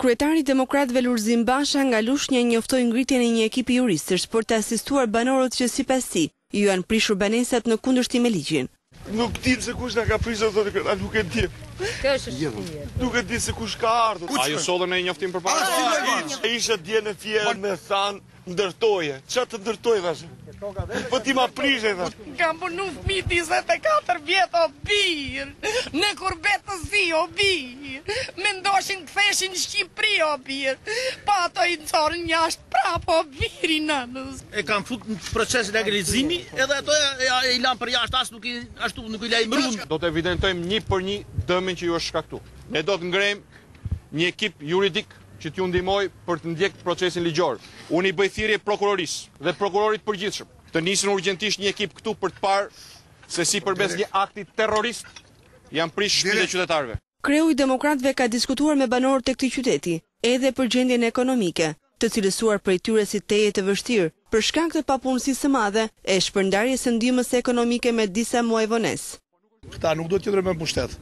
Kryetari i Demokratëve Lulzim Basha nga Lushnja njoftoi ngritjen e një ekipi juristësh për të asistuar banorët që sipas tij ju janë prishur banesat në kundërshtim me ligjin. Nuk dim se kush na ka prishur thotë këta, nuk e dim. Nuk e di se kush ka ardhur. A ju sollën në një njoftim përpara? Isha dje në fjerë me than ndërtoje. Çfarë të ndërtoj thash? Po ti ma prishe thash. Kam punu fëmijë 24 vjet o birë, në kurbetësi o birë, me ndoshin ktheshin në Shqipëri o birë, pa ato i nëcorën jashtë prapë o birë i nënës. E kam fut në procesin e legalizimi, edhe ato i lanë për jashtë, ashtu nuk i lajmëruan. Do të evidentojmë një për një dëmin që ju është shkaktuar. Ne do të ngrejmë një ekip juridik që t'ju ndihmoj për të ndjekë procesin ligjor. Unë i bëj thirrje prokurorisë dhe prokurorit përgjithshëm të nisin urgjentisht një ekip këtu për të parë se si përbes një akti terrorist janë prish shtëpitë e qytetarëve. Kreu i Demokratëve ka diskutuar me banorët e këtij qyteti, edhe për gjendjen ekonomike, të cilësuar prej tyre si teje të vështirë, për shkak të papunësisë së madhe e shpërndarjes së ndihmës ekonomike me disa muaj vonesë. Këta nuk do të qëndrojnë me pushtet.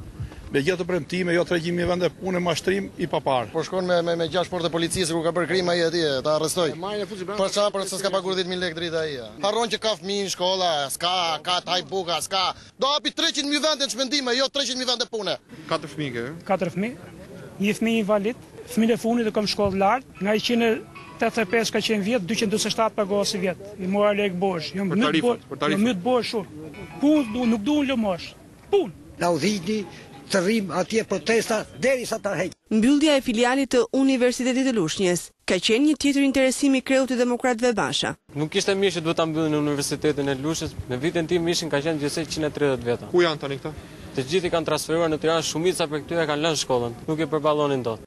Me gjithë të premtime, jo tregimi vende pune mashtrim i papar. Po shkon me 6 portë të policisë kur ka bërë krim ai atje, ta arrestoj. Për çfarë? Për se s'ka paguar 10.000 lekë drita ai. Harron që ka fëmijë në shkolla, s'ka taj buka, s'ka. Do hapi 300.000 vende në çmendime, jo 300.000 vende pune. 4 fëmijë ke? 4 fëmijë, një fëmijë invalid, fëmijë e fundit e kam shkollë lart, nga 185 ka qenë vjet, 247 pagohet si vjet. I mora lek bosh, jo më bosh shumë. Punë nuk duan lëmosh. Punë. Na udhëni të rrim atje protesta derisa ta heq. Mbyllja e filialit të Universitetit të Lushnjës ka qenë një tjetër interesim i kreut të Demokratëve Basha. Nuk ishte mirë që duhet ta mbyllin Universitetin e Lushnjës. Në vitin tim ishin ka qenë gjithsej 130 veta. Ku janë tani këta? Të gjithë i kanë transferuar në Tiranë, shumica për këtyre kanë lënë shkollën, nuk e përballonin dot.